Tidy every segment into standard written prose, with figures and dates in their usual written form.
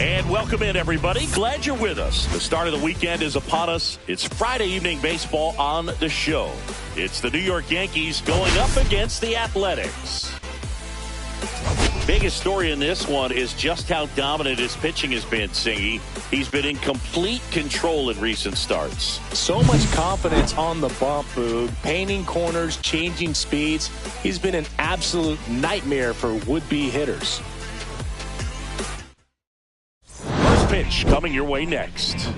And welcome in, everybody. Glad you're with us. The start of the weekend is upon us. It's Friday evening baseball on the show. It's the New York Yankees going up against the Athletics. Biggest story in this one is just how dominant his pitching has been, Singy. He's been in complete control in recent starts. So much confidence on the bump, Boog. Painting corners, changing speeds. He's been an absolute nightmare for would-be hitters. First pitch coming your way next.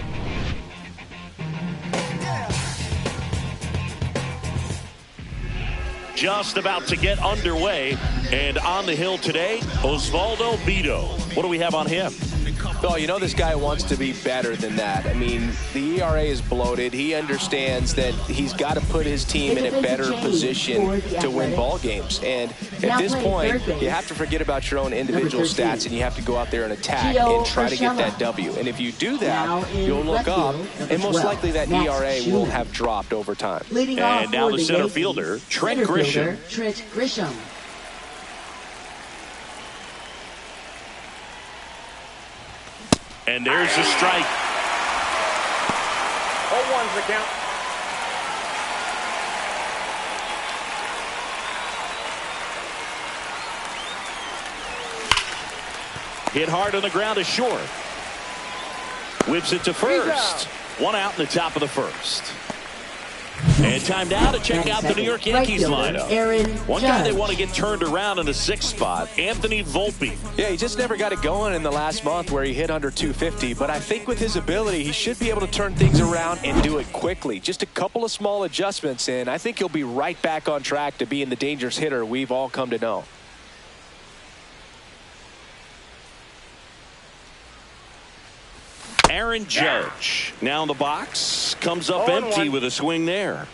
Just about to get underway, and on the hill today, Osvaldo Bido. What do we have on him? Oh, you know this guy wants to be better than that. I mean, the ERA is bloated. He understands that he's got to put his team in a better position to win ball games. And at this point, you have to forget about your own individual stats, and you have to go out there and attack and try to get that W. And if you do that, you'll look up, and most likely that ERA will have dropped over time. And now the center fielder, Trent Grisham. And there's a strike. 0-1's the count. Hit hard on the ground is short. Whips it to first. One out in the top of the first. And time now to check out the New York Yankees lineup. One guy they want to get turned around in the 6th spot, Anthony Volpe. Yeah, he just never got it going in the last month where he hit under 250. But I think with his ability, he should be able to turn things around and do it quickly. Just a couple of small adjustments, and I think he'll be right back on track to being the dangerous hitter we've all come to know. Aaron Judge now in the box, comes up empty with a swing there.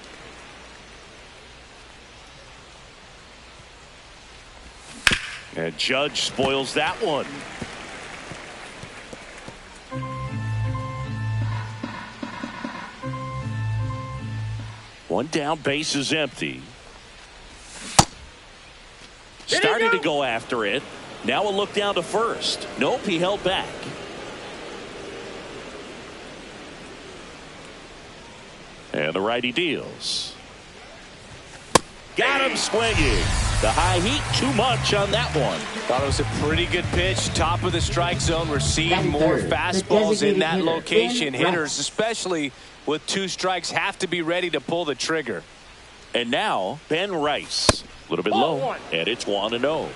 And Judge spoils that one. One down, base is empty. Started to go after it. Now a look down to first. Nope, he held back. And the righty deals. Got him swinging. The high heat, too much on that one. Thought it was a pretty good pitch. Top of the strike zone. We're seeing more fastballs in that location. Hitters, especially with 2 strikes, have to be ready to pull the trigger. And now, Ben Rice. A little bit low, and it's 1-0.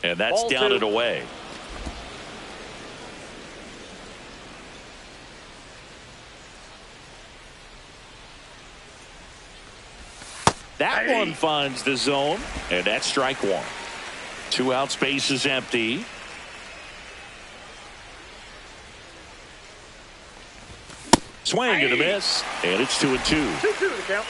And that's down and away. That one finds the zone, and that's strike 1. 2 outs, base is empty. Swing and a miss, and it's 2-2. 2-2 the count.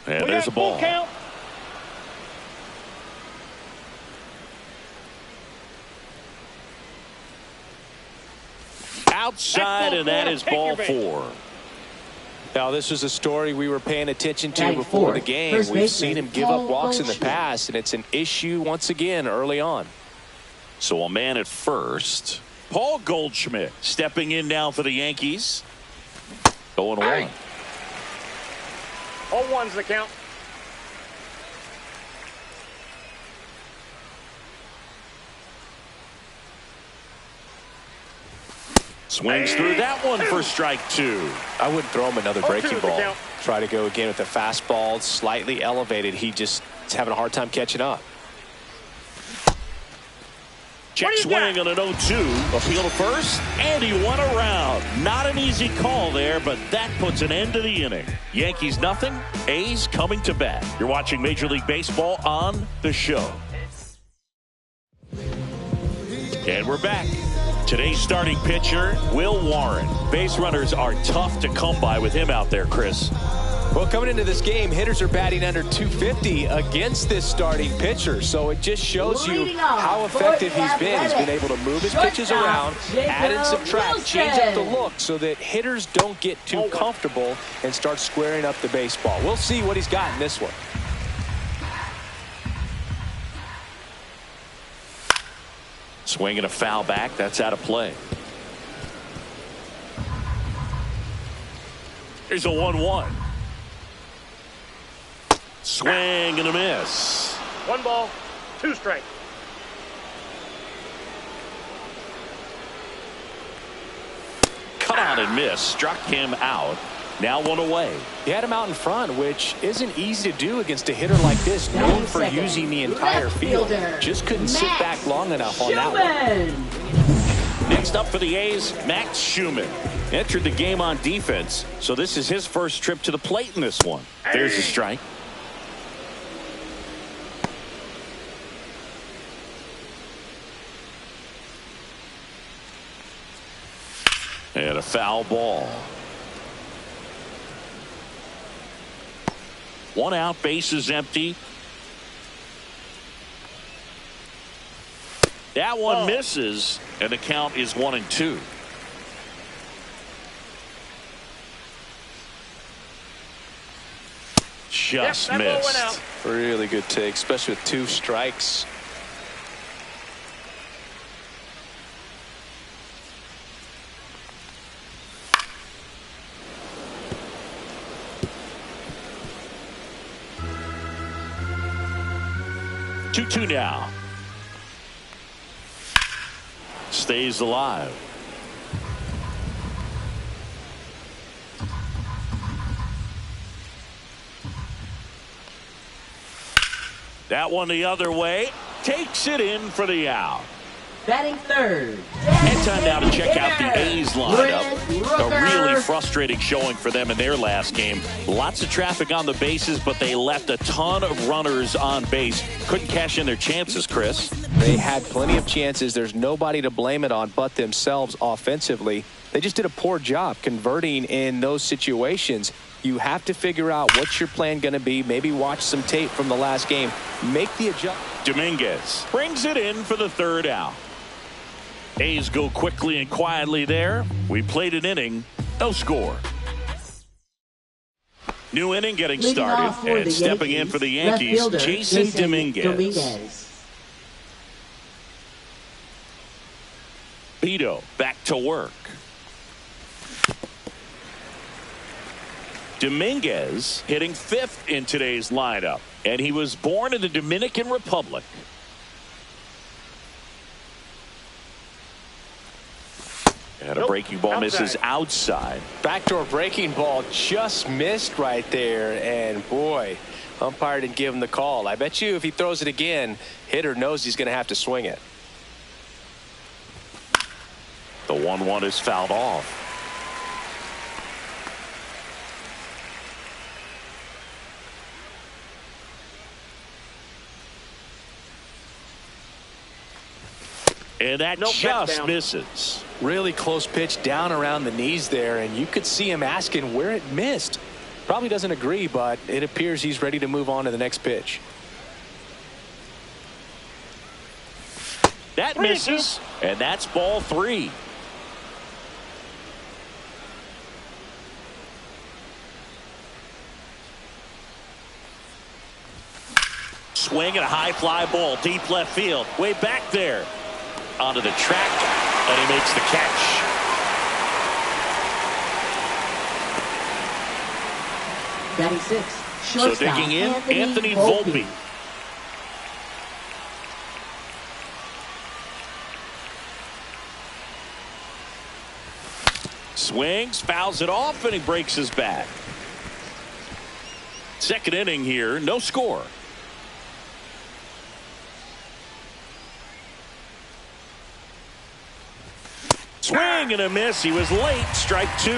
And there's a ball. Outside, and that is ball 4. Now, this was a story we were paying attention to before the game. We've seen him give up walks in the past, and it's an issue once again early on. So a man at first. Paul Goldschmidt stepping in now for the Yankees. 0-1. 0-1's the count. Swings through that one for strike 2. I wouldn't throw him another breaking ball. Count. Try to go again with the fastball, slightly elevated. He just is having a hard time catching up. Check swing on an 0-2. Appeal to first, and he won a round. Not an easy call there, but that puts an end to the inning. Yankees nothing, A's coming to bat. You're watching Major League Baseball on the show. And we're back. Today's starting pitcher, Will Warren. Base runners are tough to come by with him out there, Chris. Well, coming into this game, hitters are batting under 250 against this starting pitcher. So it just shows you how effective he's been. He's been able to move his pitches around, add and subtract, change up the look so that hitters don't get too comfortable and start squaring up the baseball. We'll see what he's got in this one. Swinging a foul back. That's out of play. Here's a 1-1. Swing and a miss. 1 ball, 2 strikes. Cut on and miss. Struck him out. Now 1 away. He had him out in front, which isn't easy to do against a hitter like this, known for using the entire field. Just couldn't sit back long enough on that one. Next up for the A's, Max Schumann. Entered the game on defense, so this is his first trip to the plate in this one. There's a strike. And a foul ball. 1 out, bases empty. That one misses, and the count is 1-2. Just missed. Really good take, especially with 2 strikes. Two now. Stays alive. That one the other way. Takes it in for the out. Batting third. And time now to check out the A's lineup. A really frustrating showing for them in their last game. Lots of traffic on the bases, but they left a ton of runners on base. Couldn't cash in their chances, Chris. They had plenty of chances. There's nobody to blame it on but themselves offensively. They just did a poor job converting in those situations. You have to figure out what's your plan going to be. Maybe watch some tape from the last game. Make the adjustment. Dominguez brings it in for the 3rd out. A's go quickly and quietly there. We played an inning, no score. New inning getting started, and stepping in for the Yankees, Jason Dominguez. Vito back to work. Dominguez hitting 5th in today's lineup, and he was born in the Dominican Republic. And a breaking ball misses outside. Backdoor breaking ball just missed right there, and boy, umpire didn't give him the call. I bet you if he throws it again, hitter knows he's going to have to swing it. The 1-1 is fouled off. And that just misses. Really close pitch down around the knees there, and you could see him asking where it missed. Probably doesn't agree, but it appears he's ready to move on to the next pitch. That misses, and that's ball 3. Swing and a high fly ball deep left field, way back there. Onto the track, and he makes the catch. Batting 6. So digging in, Anthony Volpe. Swings, fouls it off, and he breaks his bat. 2nd inning here, no score. Swing and a miss. He was late. Strike 2.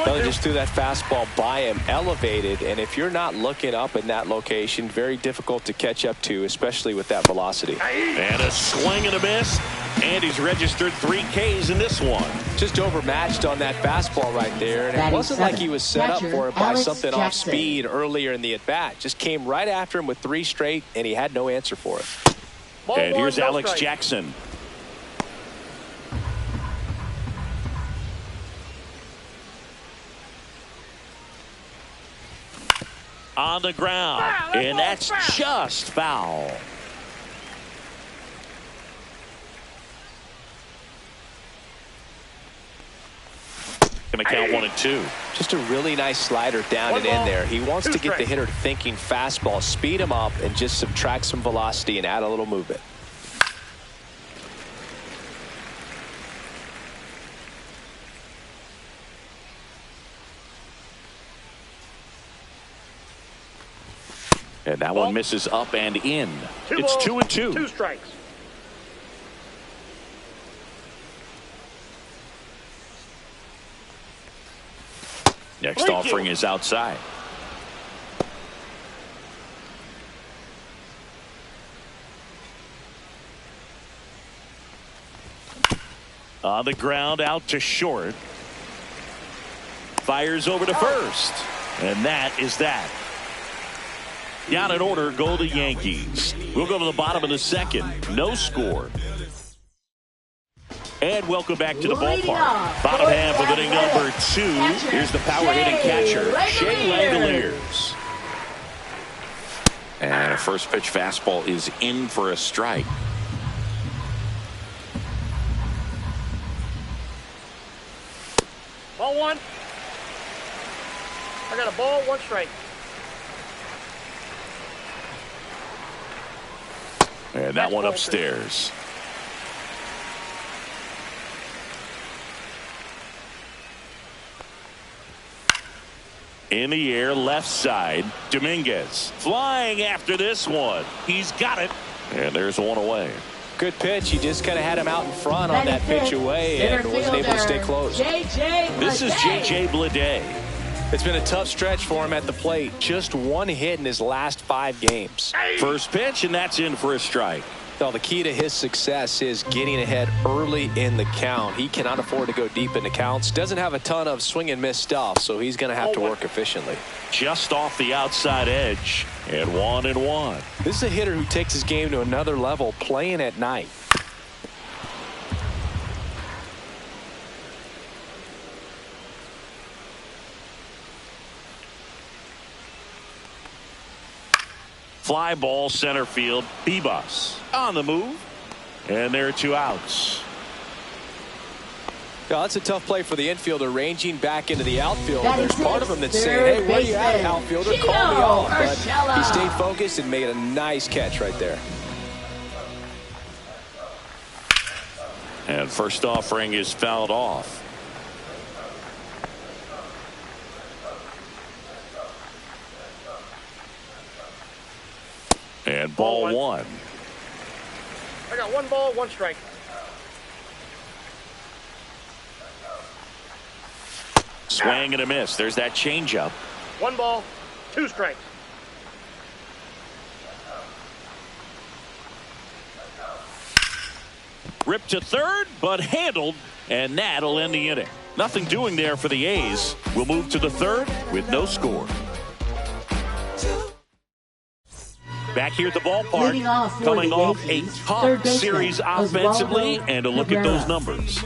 They just threw that fastball by him, elevated, and if you're not looking up in that location, very difficult to catch up to, especially with that velocity. And a swing and a miss. And he's registered 3 Ks in this one. Just overmatched on that fastball right there. And it wasn't like he was set up for it by something off speed earlier in the at-bat. Just came right after him with 3 straight, and he had no answer for it. And here's Alex Jackson. On the ground, and that's just foul. Going to count 1 and 2. Just a really nice slider down and in there. He wants to get the hitter thinking fastball, speed him up, and just subtract some velocity and add a little movement. And that one misses up and in. It's 2 and 2. 2 strikes. Next offering is outside. On the ground, out to short. Fires over to first. And that is that. Down in order go the Yankees. We'll go to the bottom of the second. No score. And welcome back to the ballpark. Bottom half of inning number 2. Here's the power hitting catcher, Shea Langoliers. And a first pitch fastball is in for a strike. Ball 1. I got a ball, 1 strike. And that one upstairs. In the air, left side. Dominguez flying after this one. He's got it. And there's 1 away. Good pitch. He just kind of had him out in front on that pitch away and wasn't able to stay close. This is J.J. Bleday. It's been a tough stretch for him at the plate. Just 1 hit in his last 5 games. First pitch, and that's in for a strike. Well, the key to his success is getting ahead early in the count. He cannot afford to go deep into counts. Doesn't have a ton of swing and miss stuff, so he's going to have to work efficiently. Just off the outside edge, and 1 and 1. This is a hitter who takes his game to another level playing at night. Fly ball center field. Bebus on the move. And there are 2 outs. Yeah, that's a tough play for the infielder, ranging back into the outfield. There's part of him that's saying, hey, where you at, outfielder? Call me off. But he stayed focused and made a nice catch right there. And first offering is fouled off. And ball 1. I got 1 ball, 1 strike. Swing and a miss. There's that changeup. 1 ball, 2 strikes. Ripped to third, but handled, and that'll end the inning. Nothing doing there for the A's. We'll move to the third with no score. Back here at the ballpark, coming off a tough series offensively, and a look at those numbers.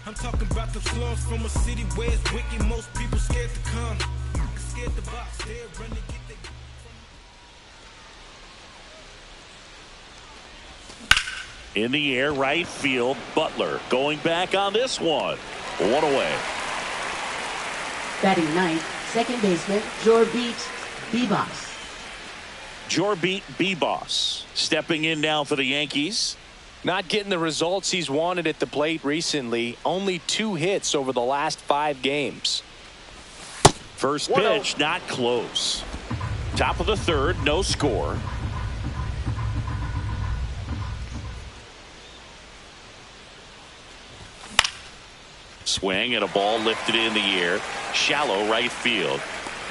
I'm talking about the slums from a city where it's wicked. Most people scared to come. Scared to box. They're running, get they... In the air, right field, Butler going back on this one. 1 away. Batting ninth, second baseman, Jorbit Bebas. Jorbit Bebas stepping in now for the Yankees. Not getting the results he's wanted at the plate recently. Only 2 hits over the last 5 games. First pitch, not close. Top of the third, no score. Swing and a ball lifted in the air. Shallow right field.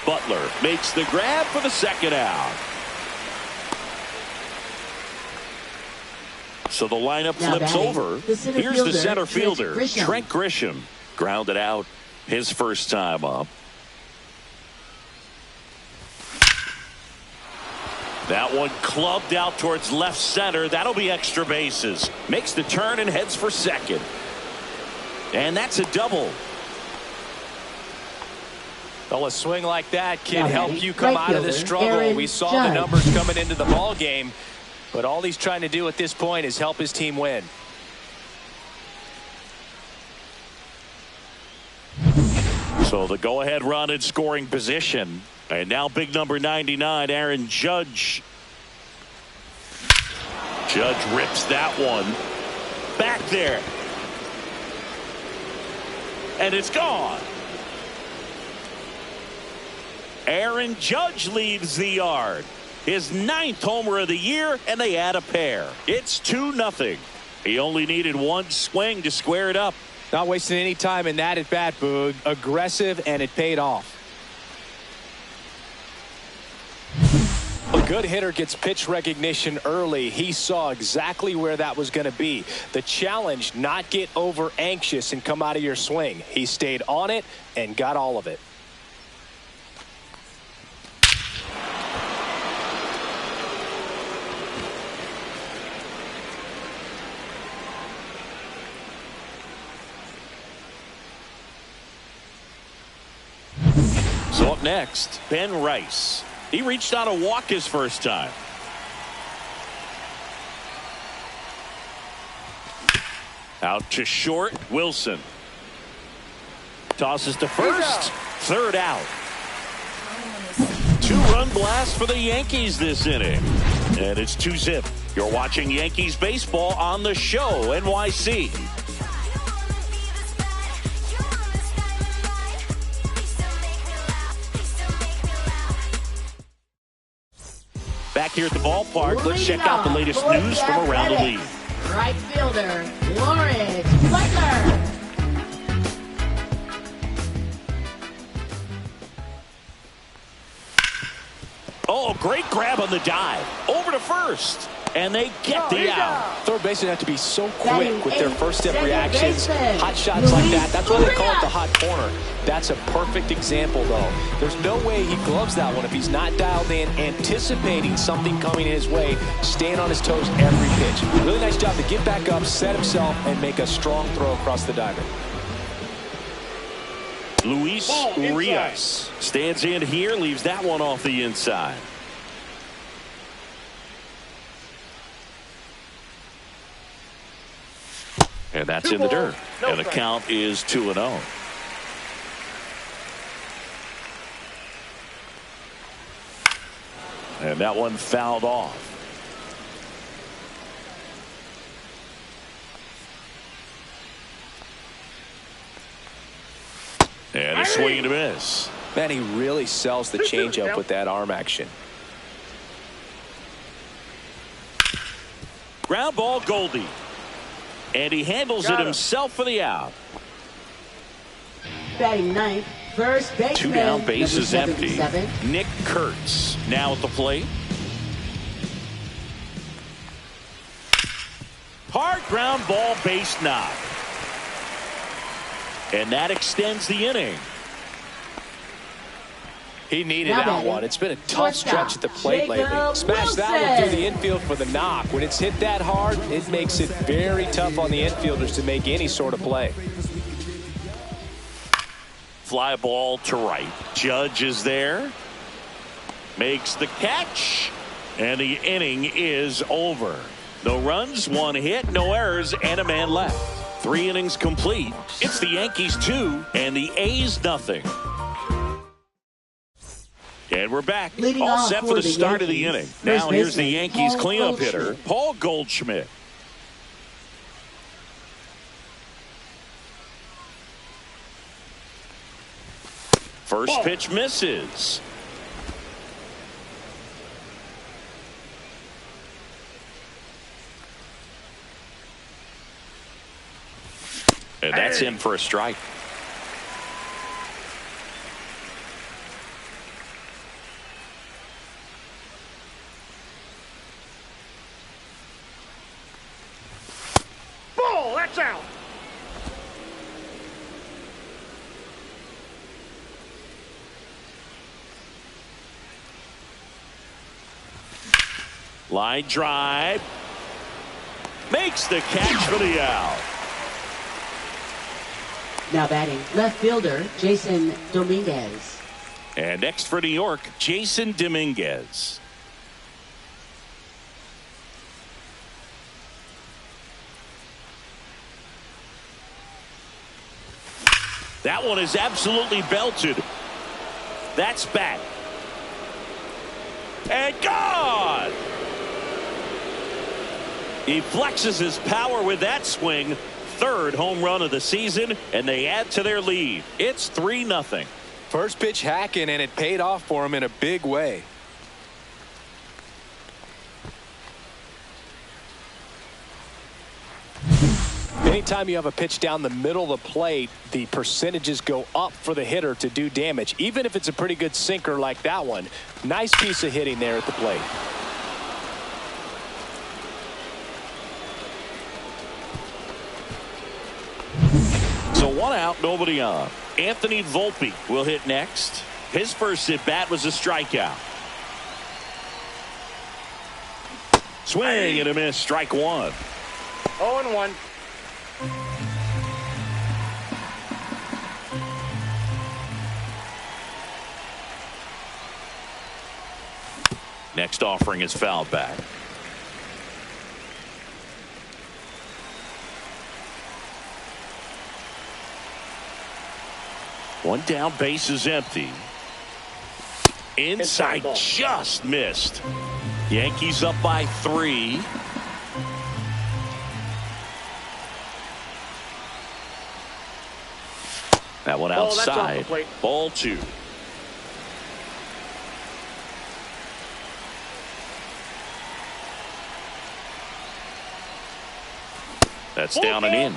Butler makes the grab for the second out. So the lineup Now flips batting, over. the center Here's the fielder, center fielder, Trent Grisham. Trent Grisham. Grounded out his first time up. That one clubbed out towards left center. That'll be extra bases. Makes the turn and heads for second. And that's a double. Well, a swing like that can Now help batting, you come right out of this fielder, struggle. Aaron We saw Judge. the numbers coming into the ball game, but all he's trying to do at this point is help his team win. So the go-ahead run in scoring position. And now big number 99, Aaron Judge. Judge rips that one back there. And it's gone. Aaron Judge leads the yard. His 9th homer of the year, and they add a pair. It's 2-0. He only needed one swing to square it up. Not wasting any time in that at bat, Boog. Aggressive, and it paid off. A good hitter gets pitch recognition early. He saw exactly where that was going to be. The challenge, not get over anxious and come out of your swing. He stayed on it and got all of it. So up next, Ben Rice. He reached out a walk his first time. Out to short, Wilson. Tosses to first, third out. 2-run blast for the Yankees this inning. And it's 2-zip. You're watching Yankees baseball on the show, NYC. Back here at the ballpark, let's check out the latest news from around the league. Right fielder, Lawrence Butler. Oh, great grab on the dive. Over to first. And they get the out. Third basemen have to be so quick with their first step Second reactions. baseman, Hot shots like that. That's why they call it the Luis hot corner. That's a perfect example, though. There's no way he gloves that one if he's not dialed in, anticipating something coming his way, staying on his toes every pitch. Really nice job to get back up, set himself, and make a strong throw across the diamond. Luis Urias stands in here, leaves that one off the inside. And that's in the dirt. And the count is 2-0. And that one fouled off. And a swing and a miss. Man, he really sells the changeup with that arm action. Ground ball, Goldie. And he handles it himself for the out. Batting ninth, first baseman. 2 down, bases empty. 77. Nick Kurtz now at the plate. Hard ground ball, base knock. And that extends the inning. He needed that one. It's been a tough stretch at the plate lately. Smashed that one through the infield for the knock. When it's hit that hard, it makes it very tough on the infielders to make any sort of play. Fly ball to right. Judge is there. Makes the catch. And the inning is over. No runs, 1 hit, no errors, and a man left. 3 innings complete. It's the Yankees 2 and the A's nothing. And we're back. Leading All off set for for the the start of the Yankees, inning. first Now here's the baseman, Yankees Paul cleanup hitter, Goldschmidt. Paul Goldschmidt. First pitch misses. And that's in for a strike. Lights out. Line drive. Makes the catch for the out. Now batting, left fielder, Jason Dominguez. And next for New York, Jason Dominguez. That one is absolutely belted. That's back. And gone! He flexes his power with that swing. Third home run of the season, and they add to their lead. It's 3-0. First pitch hacking, and it paid off for him in a big way. Anytime you have a pitch down the middle of the plate, the percentages go up for the hitter to do damage, even if it's a pretty good sinker like that one. Nice piece of hitting there at the plate. So 1 out, nobody on. Anthony Volpe will hit next. His first at bat was a strikeout. Swing and a miss, strike 1. 0-1. Next offering is fouled back. One down, base is empty. Inside, just missed. Yankees up by 3. That one outside. Ball 2. That's down and in.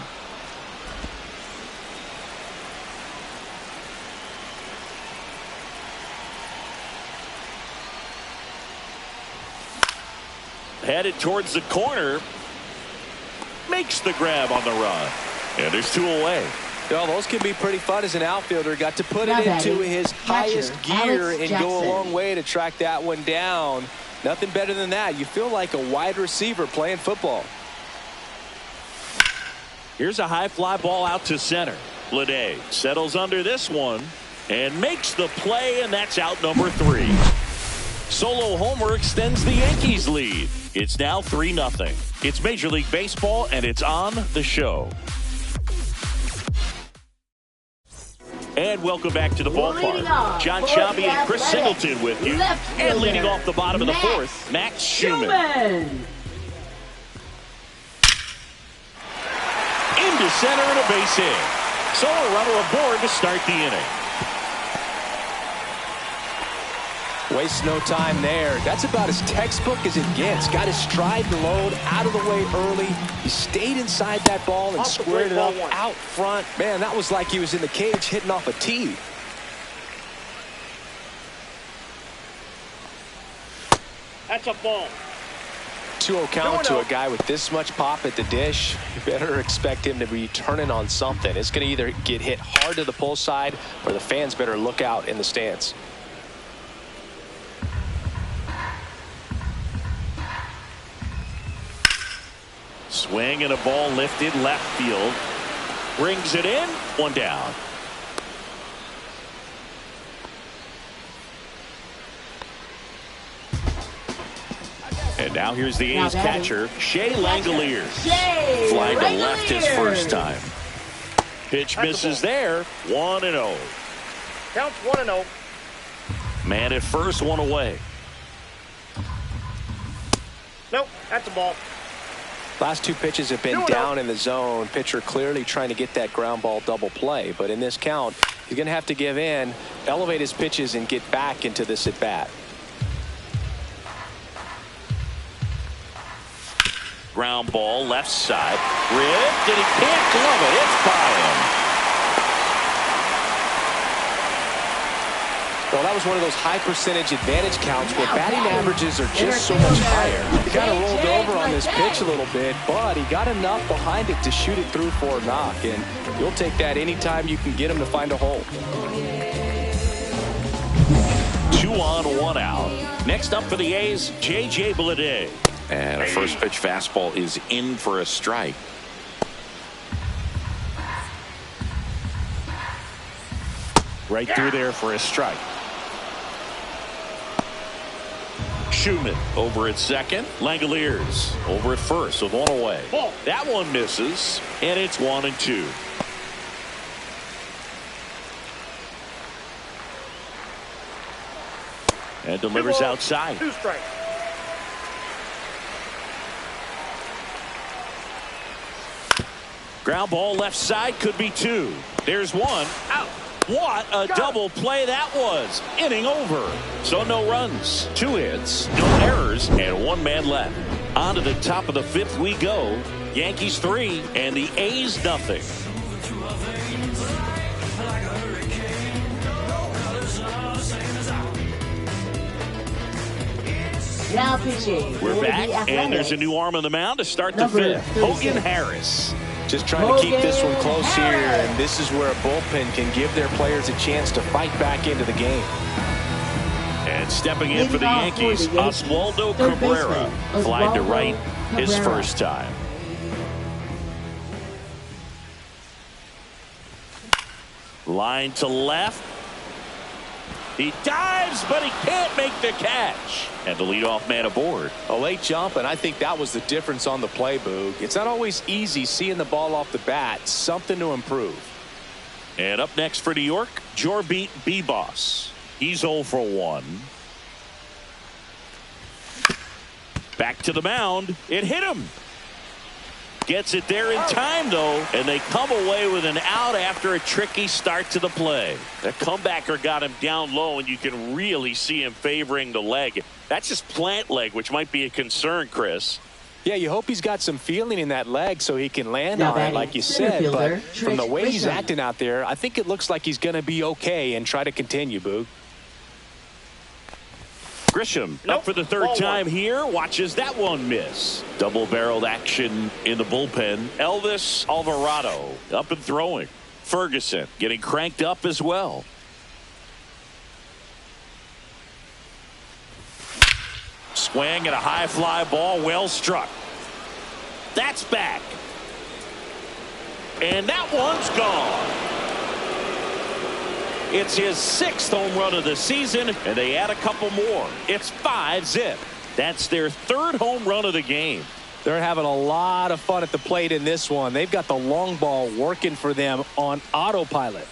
Headed towards the corner. Makes the grab on the run. And there's 2 away. Well, those can be pretty fun as an outfielder. Got to put it into his highest gear and go a long way to track that one down. Nothing better than that. You feel like a wide receiver playing football. Here's a high fly ball out to center. Lede settles under this one and makes the play, and that's out number 3. Solo homer extends the Yankees lead. It's now 3-0. It's Major League Baseball, and it's on the show. And welcome back to the ballpark. John Sciambi and Chris Singleton with you. And leading off the bottom of the 4th, Max Schumann. Into center and a base hit. So a runner aboard to start the inning. Wastes no time there. That's about as textbook as it gets. Got his stride and load out of the way early. He stayed inside that ball and squared it up out front. Man, that was like he was in the cage hitting off a tee. That's a ball. 2-0 count to a guy with this much pop at the dish. You better expect him to be turning on something. It's going to either get hit hard to the pull side, or the fans better look out in the stands. Swing and a ball lifted left field. Brings it in. 1 down. And now here's the A's catcher, Shea Langeliers. Flying to left his first time. Pitch misses there. 1-0. Counts 1-0. Man at first, 1 away. Nope, that's a ball. Last 2 pitches have been down in the zone. Pitcher clearly trying to get that ground ball double play. But in this count, he's going to have to give in, elevate his pitches, and get back into this at bat. Ground ball left side. Ripped, and he can't glove it. It's by him. Well, that was one of those high percentage advantage counts where batting averages are just so much higher. He kind of rolled over on this pitch a little bit, but he got enough behind it to shoot it through for a knock, and you'll take that anytime you can get him to find a hole. 2 on, 1 out. Next up for the A's, J.J. Bleday. And a first pitch fastball is in for a strike. Right through there for a strike. Schumann over at second. Langoliers over at first with 1 away. That one misses, and it's 1-2. And delivers outside. 2 strikes. Ground ball left side, could be 2. There's 1. Out. What a double play that was. Inning over. So no runs, 2 hits, no errors, and 1 man left. On to the top of the 5th we go. Yankees 3 and the A's nothing. Now pitching. We're back, and there's a new arm on the mound to start the 5th. Hogan Harris. Just trying to keep this one close here, and this is where a bullpen can give their players a chance to fight back into the game. And stepping in for the Yankees, Oswaldo Cabrera. Flied to right his first time. Line to left. He dives, but he can't make the catch. And the leadoff man aboard. A late jump, and I think that was the difference on the play, Boog. It's not always easy seeing the ball off the bat. Something to improve. And up next for New York, Jorbeat Bibas. He's 0 for 1. Back to the mound. It hit him. Gets it there in time, though, and they come away with an out after a tricky start to the play. The comebacker got him down low, and you can really see him favoring the leg. That's just plant leg, which might be a concern, Chris. Yeah, you hope he's got some feeling in that leg so he can land on it, like you said. But from the way he's acting out there, I think it looks like he's going to be okay and try to continue, Boog. Grisham up for the 3rd time here. Watches that one miss. Double-barreled action in the bullpen. Elvis Alvarado up and throwing. Ferguson getting cranked up as well. Swing and a high fly ball, well struck. That's back. And that one's gone. It's his 6th home run of the season, and they add a couple more. It's 5-zip. That's their 3rd home run of the game. They're having a lot of fun at the plate in this one. They've got the long ball working for them on autopilot.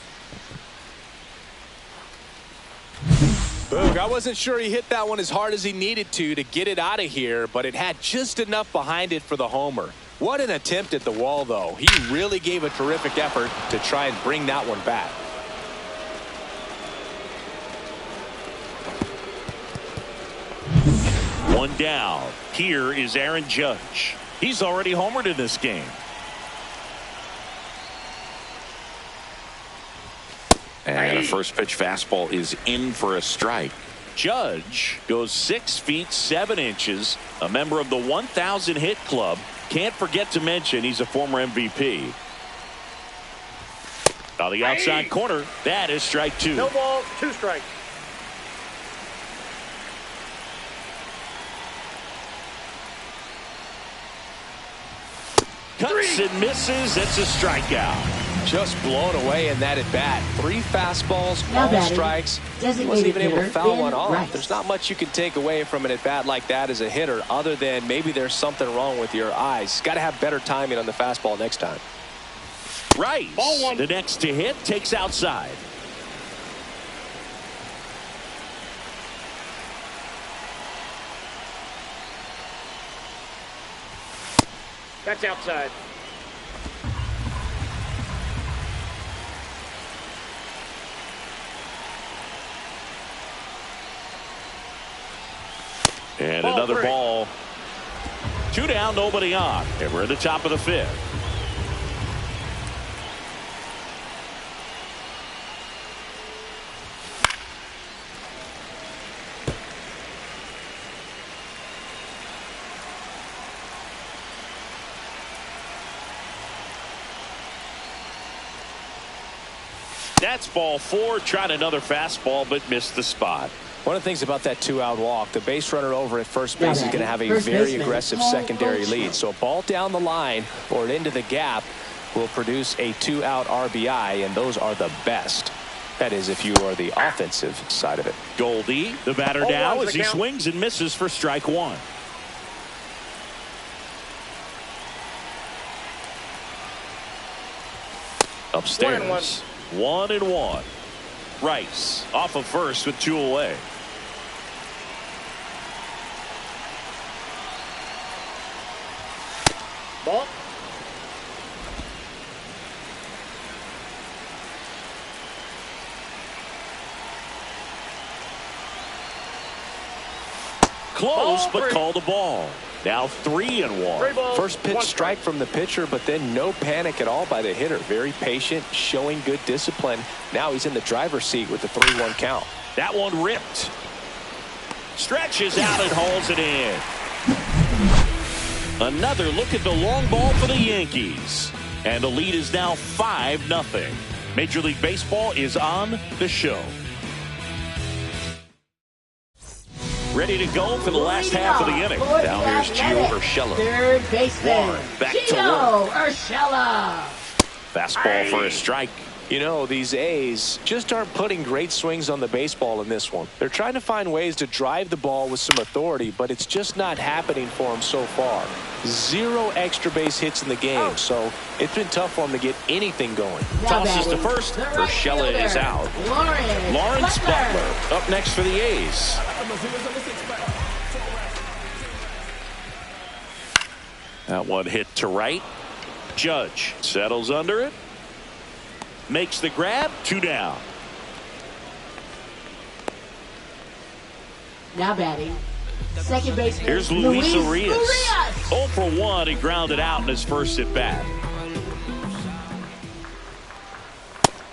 Boog, I wasn't sure he hit that one as hard as he needed to get it out of here, but it had just enough behind it for the homer. What an attempt at the wall, though. He really gave a terrific effort to try and bring that one back. One down. Here is Aaron Judge. He's already homered in this game. And a first pitch fastball is in for a strike. Judge goes 6 feet 7 inches, a member of the 1,000 hit club. Can't forget to mention he's a former MVP. On the outside corner, that is strike 2. No balls, 2 strikes. Cuts and misses. It's a strikeout. Just blown away in that at bat. 3 fastballs, all strikes. He wasn't even able to foul one off. There's not much you can take away from an at bat like that as a hitter, other than maybe there's something wrong with your eyes. Got to have better timing on the fastball next time. Rice, ball 1. The next to hit, takes outside. That's outside. And another ball. 2 down, nobody on. And we're at the top of the 5th. That's ball 4. Tried another fastball, but missed the spot. One of the things about that 2-out walk, the base runner over at first base is going to have a very aggressive secondary lead. So a ball down the line or into the gap will produce a 2-out RBI, and those are the best. That is, if you are the offensive side of it. Goldie, the batter now, as he swings and misses for strike 1. Upstairs, 1-1. Rice off of first with 2 away. Ball. Close, but called the ball. Now 3-1. First pitch strike from the pitcher, but then no panic at all by the hitter. Very patient, showing good discipline. Now he's in the driver's seat with the 3-1 count. That one ripped. Stretches out and hauls it in. Another look at the long ball for the Yankees. And the lead is now 5-0. Major League Baseball is on the show. Ready to go for the last half of the inning. Now here's Gio Urshela. Third baseman. Warren back to Gio work. Urshela. Fastball for a strike. You know, these A's just aren't putting great swings on the baseball in this one. They're trying to find ways to drive the ball with some authority, but it's just not happening for them so far. 0 extra base hits in the game, so it's been tough for them to get anything going. Tosses to first. Urshela is out. Lawrence Butler up next for the A's. That one hit to right. Judge settles under it. Makes the grab. 2 down. Now batting. Second baseman. Here's Luis Urias. 0 for 1. He grounded out in his first at bat.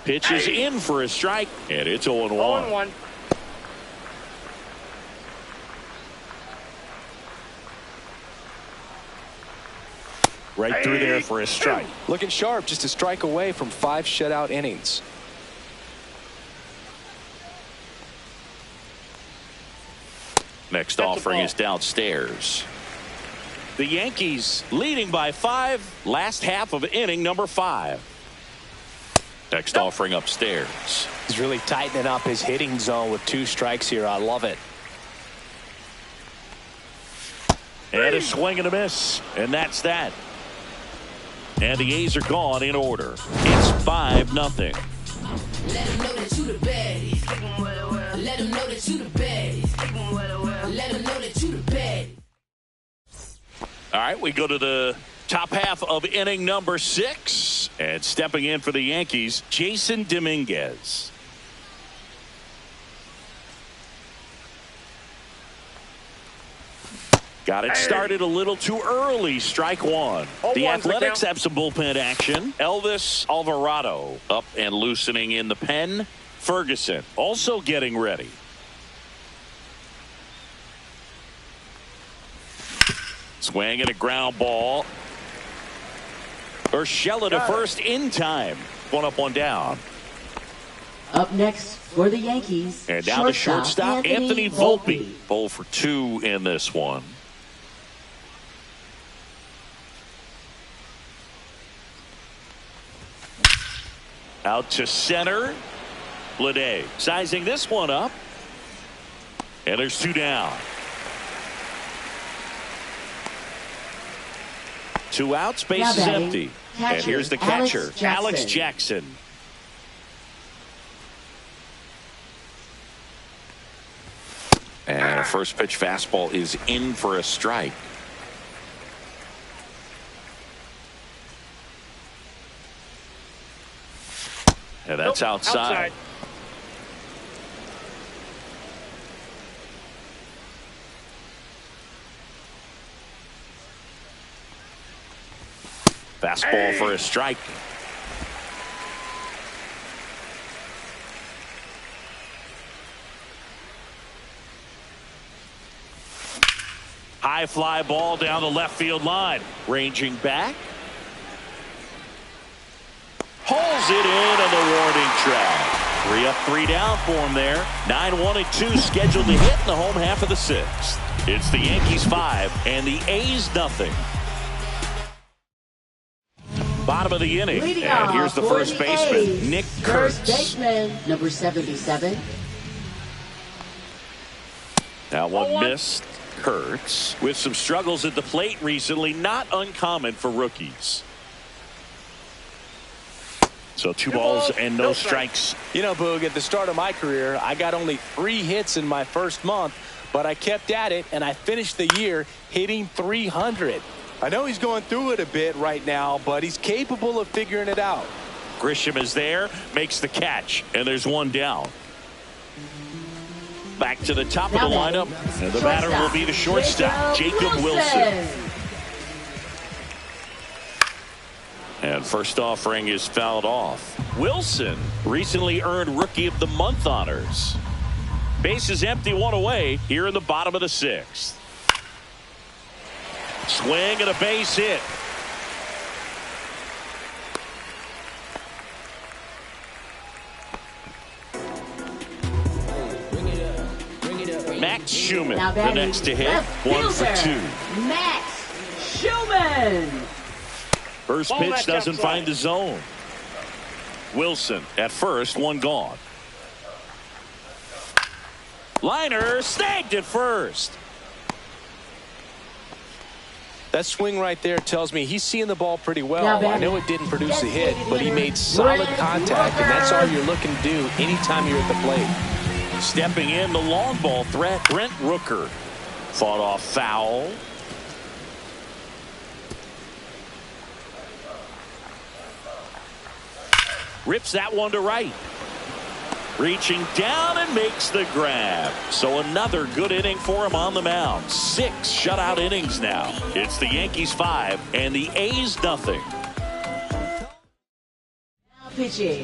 Pitches in for a strike, and it's 0-1. 0-1. Right through there for a strike. Looking sharp, just a strike away from 5 shutout innings. Next offering is downstairs. The Yankees leading by 5. Last half of inning number 5. Next offering upstairs. He's really tightening up his hitting zone with 2 strikes here. I love it. And a swing and a miss. And that's that. And the A's are gone in order. It's 5-0. Let them know that you the baddest. Let them know that you the baddest. Let them know that you the baddest. All right, we go to the top half of inning number 6. And stepping in for the Yankees, Jason Dominguez. Got it started a little too early. Strike 1. The Athletics have some bullpen action. Elvis Alvarado up and loosening in the pen. Ferguson also getting ready. Swing and a ground ball. Urshela to first in time. 1 up, 1 down. Up next for the Yankees. And down to shortstop Anthony Volpe. 0 for 2 in this one. Out to center. Blade sizing this one up. And there's 2 down. 2 outs, base is empty. And here's the catcher, Alex Jackson. And a first pitch fastball is in for a strike. And that's outside. Fastball for a strike. High fly ball down the left field line. Ranging back. Hauls it in on the warning track. 3 up, 3 down for him there. 9-1-2 scheduled to hit in the home half of the 6th. It's the Yankees 5 and the A's nothing. Bottom of the inning. And here's the first baseman, Nick Kurtz. First baseman, number 77. That one missed. Kurtz with some struggles at the plate recently, not uncommon for rookies. So 2 balls and no strikes. You know, Boog, at the start of my career, I got only 3 hits in my first month, but I kept at it, and I finished the year hitting 300. I know he's going through it a bit right now, but he's capable of figuring it out. Grisham is there, makes the catch, and there's 1 down. Back to the top of the lineup, and the batter will be the shortstop, Jacob Wilson. And first offering is fouled off. Wilson recently earned Rookie of the Month honors. Base is empty, 1 away here in the bottom of the 6th. Swing and a base hit. Max Schumann, the next to hit. 1 for 2. Max Schumann. First pitch doesn't find the zone. Wilson at first, 1 gone. Liner snagged at first. That swing right there tells me he's seeing the ball pretty well. I know it didn't produce a hit, but he made solid contact, and that's all you're looking to do anytime you're at the plate. Stepping in, the long ball threat, Brent Rooker. Fought off foul. Rips that one to right. Reaching down and makes the grab. So another good inning for him on the mound. 6 shutout innings now. It's the Yankees 5 and the A's nothing.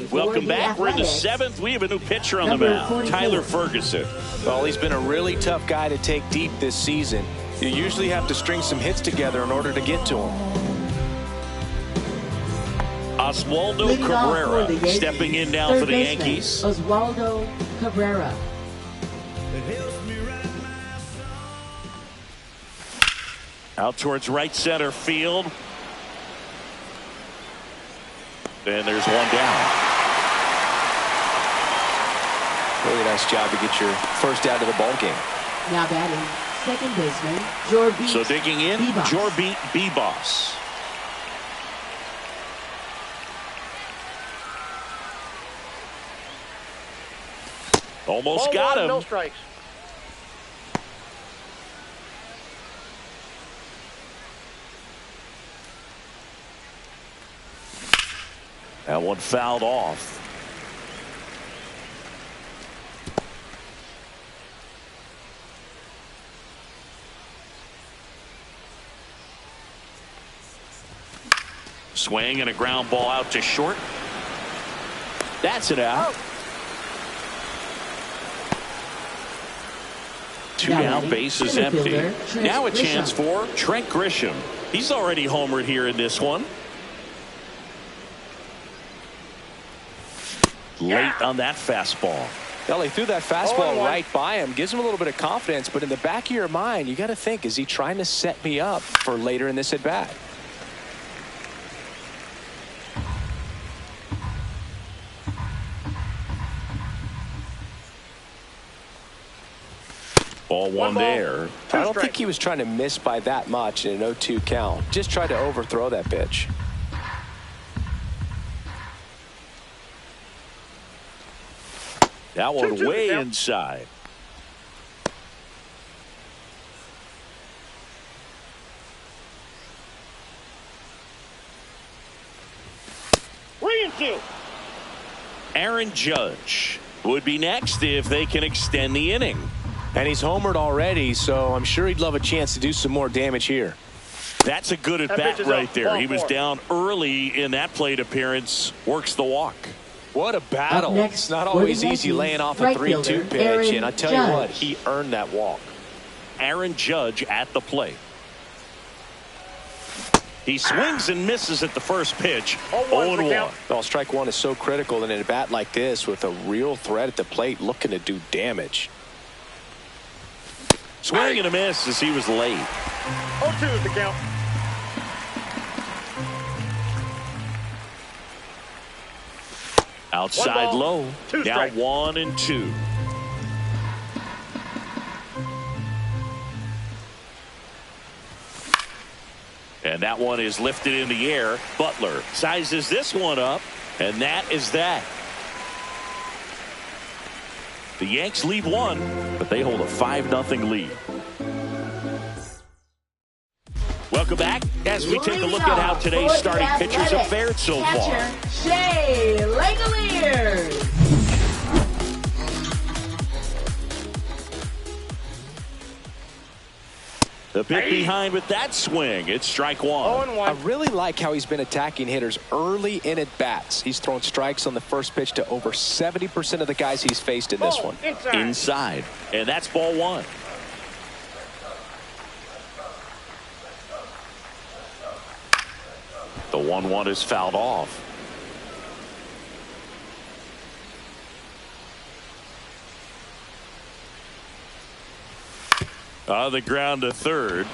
Welcome back. We're in the 7th. We have a new pitcher on the mound, Tyler Ferguson. Well, he's been a really tough guy to take deep this season. You usually have to string some hits together in order to get to him. Oswaldo Cabrera stepping in now for the Yankees. Oswaldo Cabrera. Out towards right center field. And there's 1 down. Really nice job to get your first out of the ball game. Now batting, second baseman, Jorbeat. So digging in, Jorbeat Bebos. Almost got him. No strikes. That one fouled off. Swing and a ground ball out to short. That's it out. 2 down, base is empty. Now a chance for Trent Grisham. He's already homered here in this one. Late on that fastball. Well, he threw that fastball right by him. Gives him a little bit of confidence, but in the back of your mind, you got to think, is he trying to set me up for later in this at bat? Ball one there. I don't think he was trying to miss by that much in an 0-2 count. Just tried to overthrow that pitch. That one way inside. Aaron Judge would be next if they can extend the inning. And he's homered already, so I'm sure he'd love a chance to do some more damage here. That's a good at-bat right there. He was down early in that plate appearance. Works the walk. What a battle. It's not always easy laying off a 3-2 pitch, and I tell you what, he earned that walk. Aaron Judge at the plate. He swings and misses at the first pitch. 0-1. 0-1. Well, strike one is so critical in a bat like this with a real threat at the plate looking to do damage. Swing and a miss as he was late. 0-2 is the count. Outside low. 2 Now strikes. 1-2. And that one is lifted in the air. Butler sizes this one up, and that is that. The Yanks lead one, but they hold a 5-0 lead. Welcome back as we take a look at how today's starting pitchers have fared so far. Shea Langoliers. The bit behind with that swing. It's strike one. 0-1. I really like how he's been attacking hitters early in at bats. He's thrown strikes on the first pitch to over 70% of the guys he's faced in this one. Inside. And that's ball one. The 1-1 is fouled off. On the ground to third.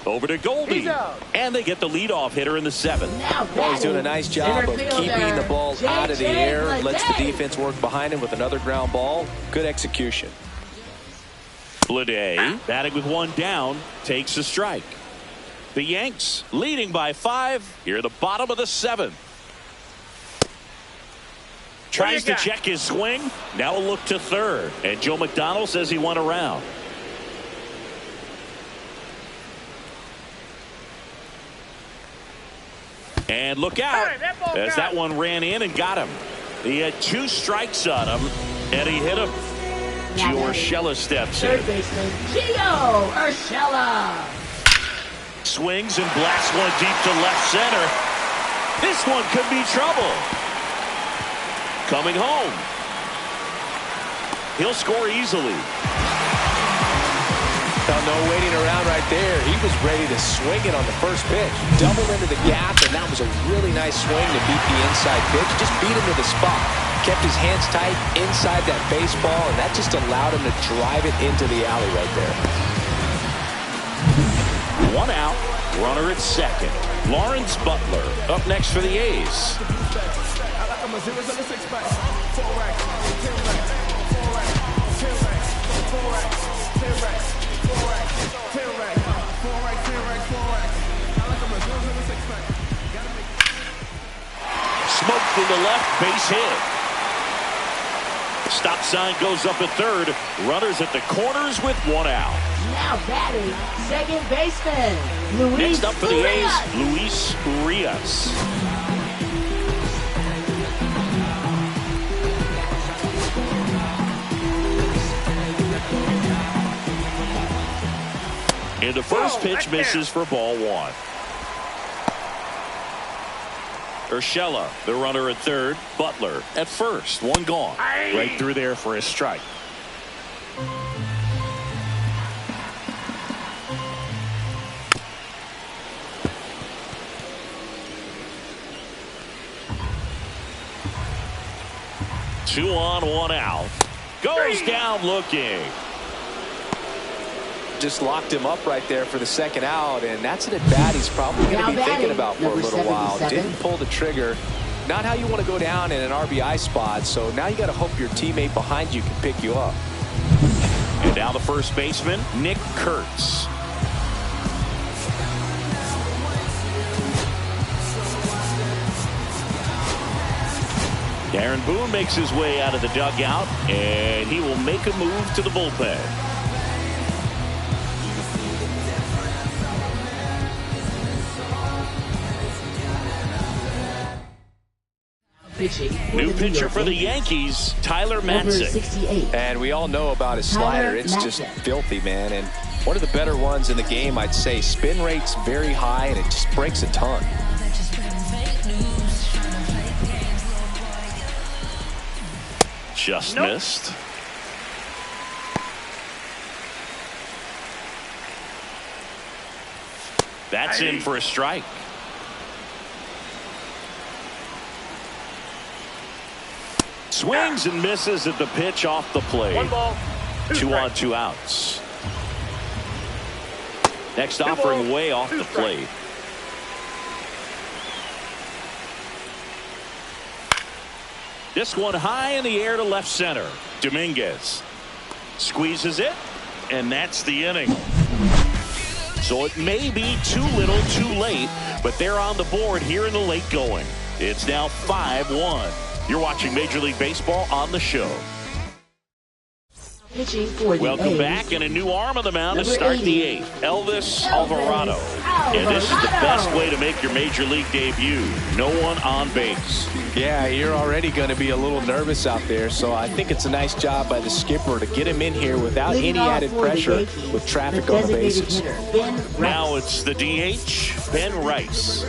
Over to Goldie. And they get the leadoff hitter in the seventh. Well, he's doing a nice job of keeping the ball out of the air. Lets the defense work behind him with another ground ball. Good execution. Bleday, batting with one down, takes a strike. The Yanks leading by 5 here at the bottom of the seventh. Tries to check his swing. Now a look to third. And Joe McDonald says he went around. And look out as that one ran in and got him. He had 2 strikes on him, and he hit him. Gio Urshela steps in. Third baseman Gio Urshela. Swings and blasts one deep to left center. This one could be trouble. Coming home. He'll score easily. No waiting around right there. He was ready to swing it on the first pitch. Double into the gap, and that was a really nice swing to beat the inside pitch. Just beat him to the spot. Kept his hands tight inside that baseball, and that just allowed him to drive it into the alley right there. 1 out. Runner at second. Lawrence Butler up next for the A's. Smoked in the left, base hit. Stop sign goes up at third. Runners at the corners with 1 out. Now batting second baseman Luis Next up for the A's, Luis Urias. And the first pitch misses for ball one. Urshela, the runner at third. Butler at first. 1 gone. Right through there for a strike. Two on, 1 out. Goes down looking. Just locked him up right there for the second out, and that's an at-bat he's probably going to be thinking about for a little while. Didn't pull the trigger. Not how you want to go down in an RBI spot, so now you got to hope your teammate behind you can pick you up. And now the first baseman, Nick Kurtz. Darren Boone makes his way out of the dugout, and he will make a move to the bullpen. New pitcher for the Yankees, Tyler Matzik. And we all know about his slider. It's just filthy, man. And one of the better ones in the game, I'd say. Spin rate's very high, and it just breaks a ton. Just missed. That's in for a strike. Swings and misses at the pitch off the plate. 1 ball, 2 on, 2 outs. Next offering way off the plate. This one high in the air to left center. Dominguez squeezes it, and that's the inning. So it may be too little too late, but they're on the board here in the late going. It's now 5-1. You're watching Major League Baseball on the show. Pitching for the Welcome A's. back, and a new arm on the mound to Number start 80. the 8th. Elvis Alvarado. And this is the best way to make your Major League debut. No one on base. Yeah, you're already going to be a little nervous out there, so I think it's a nice job by the skipper to get him in here without Leading any off added for the pressure Yankees, with traffic the on the designated bases. hitter, Ben Rice. Now it's the DH, Ben Rice.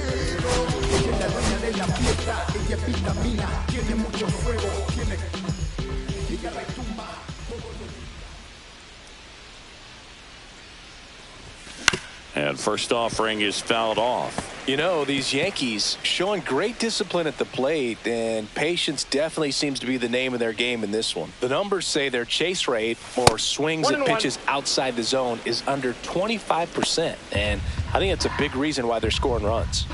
And first offering is fouled off. You know, these Yankees showing great discipline at the plate, and patience definitely seems to be the name of their game in this one. The numbers say their chase rate or swings at 1-1. pitches outside the zone is under 25%, and I think it's a big reason why they're scoring runs.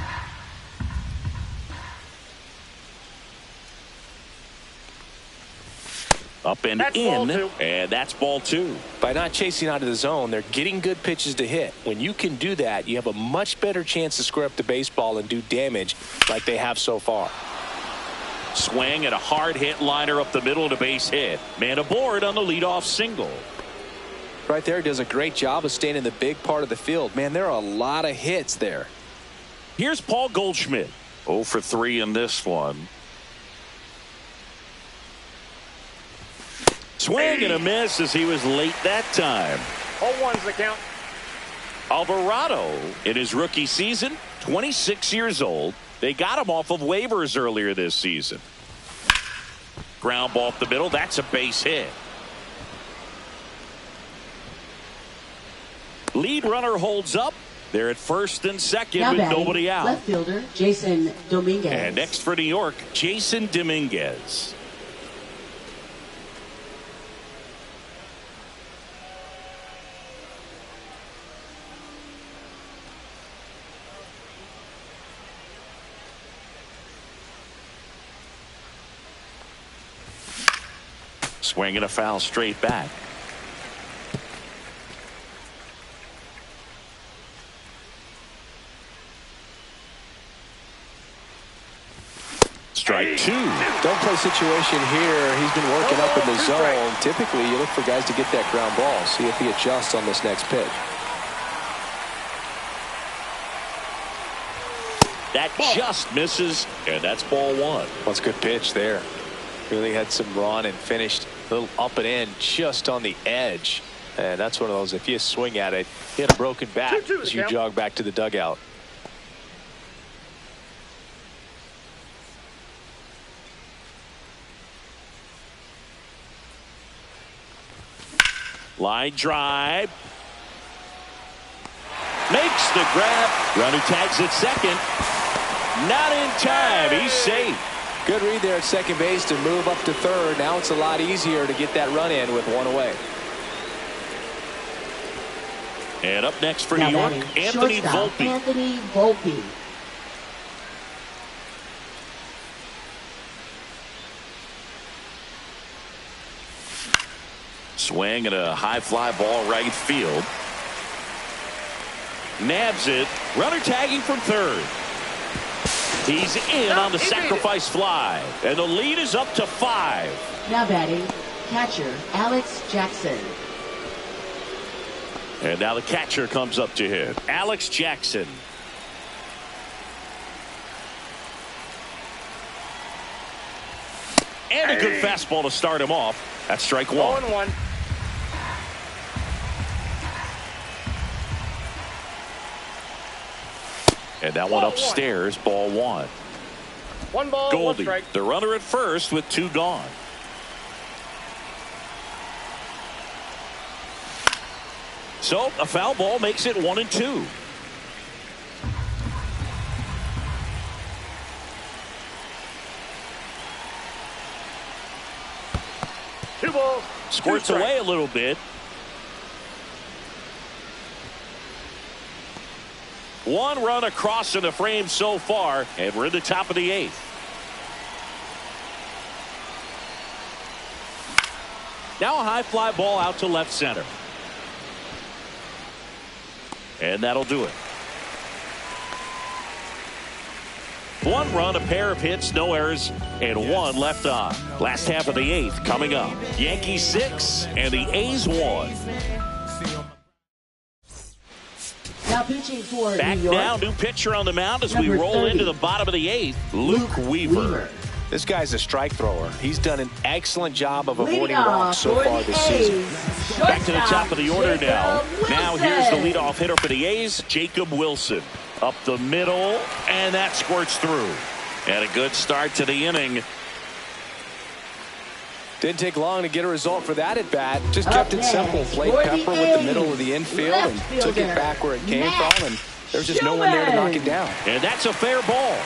Up and That's ball in, 2. and that's ball 2. By not chasing out of the zone, they're getting good pitches to hit. When you can do that, you have a much better chance to square up the baseball and do damage like they have so far. Swing and a hard hit liner up the middle and a base hit. Man aboard on the leadoff single. Right there, does a great job of staying in the big part of the field. Man, there are a lot of hits there. Here's Paul Goldschmidt. 0 for 3 in this one. Swing and a miss as he was late that time. 0-1's the count. Alvarado in his rookie season, 26 years old. They got him off of waivers earlier this season. Ground ball up the middle. That's a base hit. Lead runner holds up. They're at first and second Now with batting, nobody out. left fielder Jason Dominguez. And next for New York, Jason Dominguez. Swinging a foul straight back. Strike 2. Don't play situation here. He's been working up in the zone. Typically, you look for guys to get that ground ball. See if he adjusts on this next pitch. That just misses, and that's ball 1. That's a good pitch there. Really had some run and finished a little up and in just on the edge. And that's one of those, if you swing at it, hit a broken bat 2-2 as you count. jog back to the dugout. Line drive. Makes the grab. Runner tags at second. Not in time. He's safe. Good read there at second base to move up to third. Now it's a lot easier to get that run in with one away. And up next for Now New York, batting, Anthony shortstop, Volpe. Anthony Volpe. Swing and a high fly ball right field. Nabs it. Runner tagging from third. He's in on the sacrifice fly. And the lead is up to 5. Now batting, catcher Alex Jackson. And now the catcher comes up to hit. Alex Jackson. And a good fastball to start him off. That's strike 1. 0-1. And that one upstairs, ball 1. 1 ball, 1 Goldie, strike. the runner at first with 2 gone. So a foul ball makes it 1-2. 2 balls. Squirts 2 strikes. away a little bit. One run across in the frame so far, and we're in the top of the 8th. Now a high fly ball out to left center. And that'll do it. 1 run, a pair of hits, no errors, and 1 left on. Last half of the 8th coming up. Yankees 6 and the A's 1. Now pitching for Back New York. now, new pitcher on the mound as we Number roll 30. into the bottom of the 8th. Luke Weaver. This guy's a strike thrower. He's done an excellent job of avoiding Leadoff walks so for far the this season. A's. Back to the top of the order Jacob now. Now here's the Wilson. leadoff hitter for the A's, Jacob Wilson. Up the middle, and that squirts through. And a good start to the inning. Didn't take long to get a result for that at bat. Just Up kept it next, simple. Played for the Pepper with the A's, middle of the infield left and took it fielder, back where it came Matt from. And there was just no one there to knock it down. And that's a fair ball.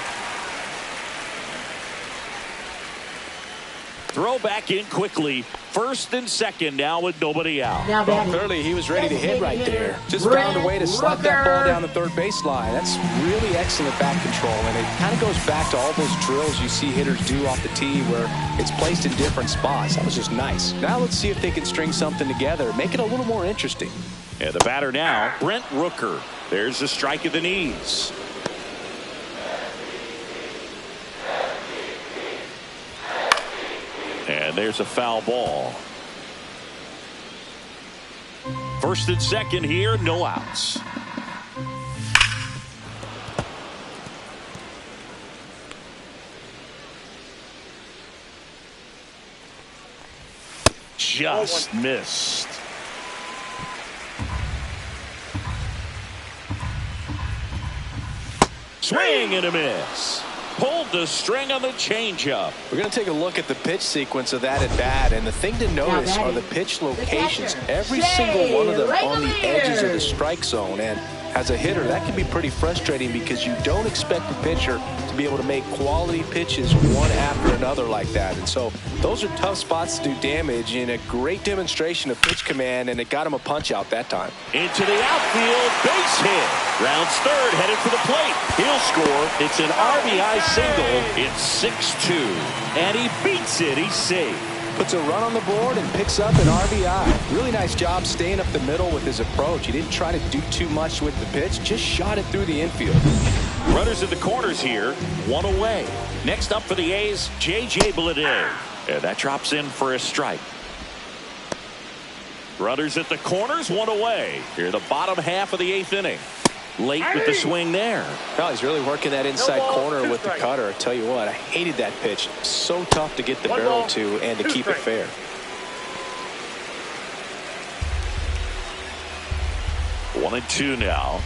Throw back in quickly. First and second now with nobody out. Now Well, batting. clearly he was ready to hit right there. Just Brent found a way to slap that Rooker. ball down the third baseline. That's really excellent bat control, and it kind of goes back to all those drills you see hitters do off the tee where it's placed in different spots. That was just nice. Now let's see if they can string something together, make it a little more interesting. And the batter now, Brent Rooker. There's the strike at the knees. And there's a foul ball. First and second here, no outs. Just missed. Swing and a miss. Pulled the string on the changeup. We're going to take a look at the pitch sequence of that at bat, and the thing to notice batting, are the pitch locations. catcher, Every Jay single one of them on the edges of Langeliers. the strike zone, and as a hitter, that can be pretty frustrating because you don't expect the pitcher to be able to make quality pitches one after another like that. And so those are tough spots to do damage, and a great demonstration of pitch command, and it got him a punch out that time. Into the outfield, base hit. Rounds third, headed for the plate. He'll score. It's an RBI single. It's 6-2. And he beats it. He's safe. Puts a run on the board and picks up an RBI. Really nice job staying up the middle with his approach. He didn't try to do too much with the pitch, just shot it through the infield. Runners in the corners here, 1 away. Next up for the A's, J.J. Bleday. And that drops in for a strike. Runners at the corners, 1 away. Here, the bottom half of the 8th inning. Late with the swing there. Well, he's really working that inside No ball, corner 2 with the strikes. cutter. I tell you what, I hated that pitch. So tough to get the 1 barrel ball, to and to 2 keep it strikes. fair. 1-2 now.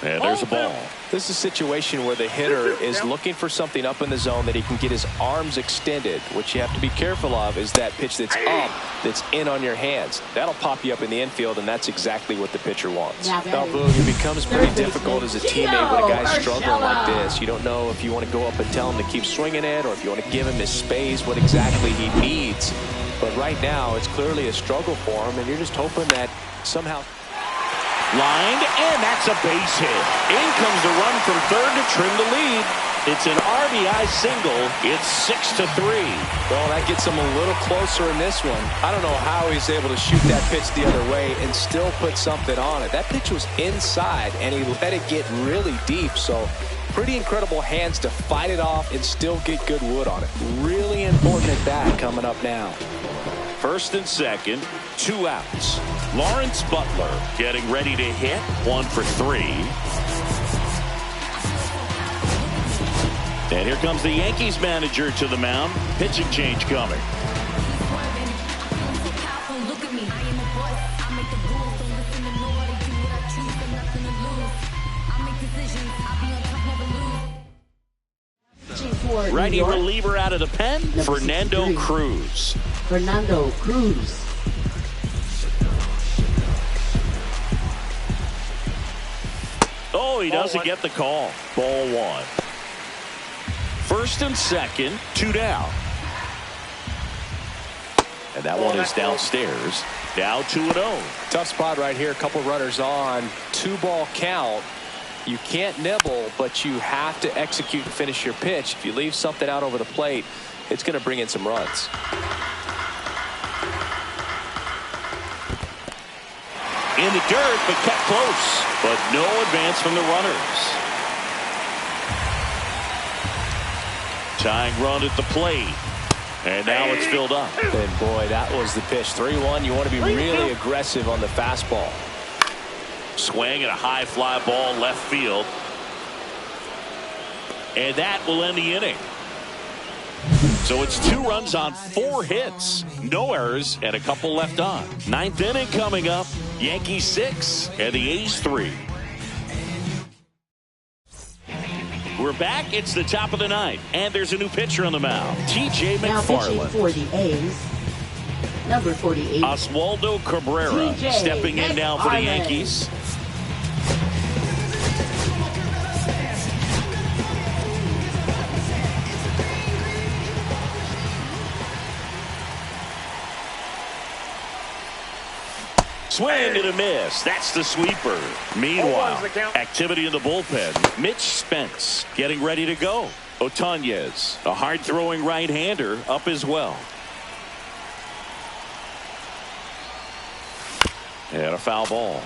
And there's a ball. This is a situation where the hitter is looking for something up in the zone that he can get his arms extended. What you have to be careful of is that pitch that's up, that's in on your hands. That'll pop you up in the infield, and that's exactly what the pitcher wants. Now Now, batting. Boog, it becomes pretty Third difficult as a baseman, teammate when a guy's Gio struggling like Urshela. this. You don't know if you want to go up and tell him to keep swinging it or if you want to give him his space, what exactly he needs. But right now, it's clearly a struggle for him, and you're just hoping that somehow... Lined, and that's a base hit. In comes the run from third to trim the lead. It's an RBI single. It's 6-3. Well, that gets him a little closer in this one. I don't know how he's able to shoot that pitch the other way and still put something on it. That pitch was inside, and he let it get really deep. So pretty incredible hands to fight it off and still get good wood on it. Really important at bat coming up now. First and second, 2 outs. Lawrence Butler getting ready to hit. 1 for 3. And here comes the Yankees manager to the mound. Pitching change coming. Pitching for New Righty York, reliever out of the pen, Number Fernando 63. Cruz. Fernando Cruz. Oh, he Ball doesn't 1. get the call. Ball 1. First and second, 2 down. And that one is downstairs. Now 2-0. Tough spot right here. A couple runners on. 2-ball count. You can't nibble, but you have to execute and finish your pitch. If you leave something out over the plate, it's going to bring in some runs. In the dirt, but kept close. But no advance from the runners. Tying run at the plate. And now it's filled up. And boy, that was the pitch. 3-1. You want to be really aggressive on the fastball. Swing and a high fly ball left field. And that will end the inning. So it's 2 runs on 4 hits. No errors and a couple left on. 9th inning coming up. Yankees 6 and the A's 3. We're back. It's the top of the 9th. And there's a new pitcher on the mound. T.J. McFarland. Now pitching for the A's, number 48. Oswaldo Cabrera stepping in now for the Yankees. Swing and a miss. That's the sweeper. Meanwhile, activity in the bullpen. Mitch Spence getting ready to go. Otanez, a hard-throwing right-hander, up as well. And a foul ball.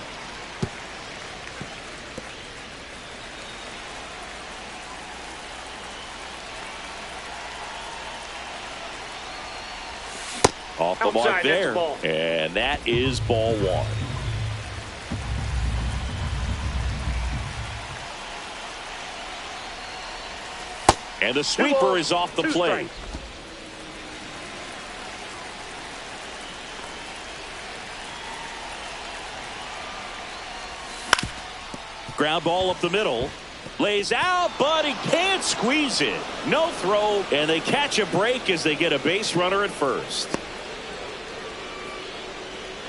Off the mark there. And that is ball 1. And the sweeper is off the plate. Ground ball up the middle. Lays out, but he can't squeeze it. No throw, and they catch a break as they get a base runner at first.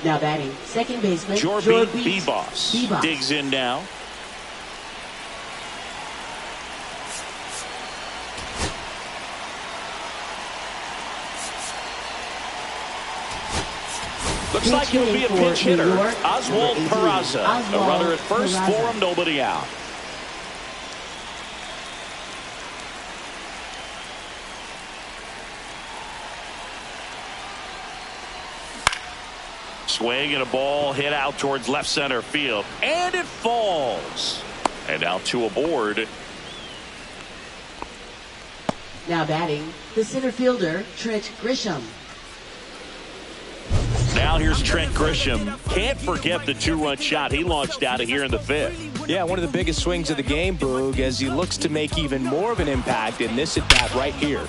Now batting, second baseman, Jorbeat Bebos digs in now. Looks like he'll be a pinch hitter. Oswald Peraza, a runner at first for him, nobody out. Swing and a ball hit out towards left center field. And it falls. And now 2 aboard. Now batting, the center fielder, Trent Grisham. Now here's Trent Grisham. Can't forget the 2-run shot he launched out of here in the 5th. Yeah, one of the biggest swings of the game, Boog, as he looks to make even more of an impact in this at-bat right here.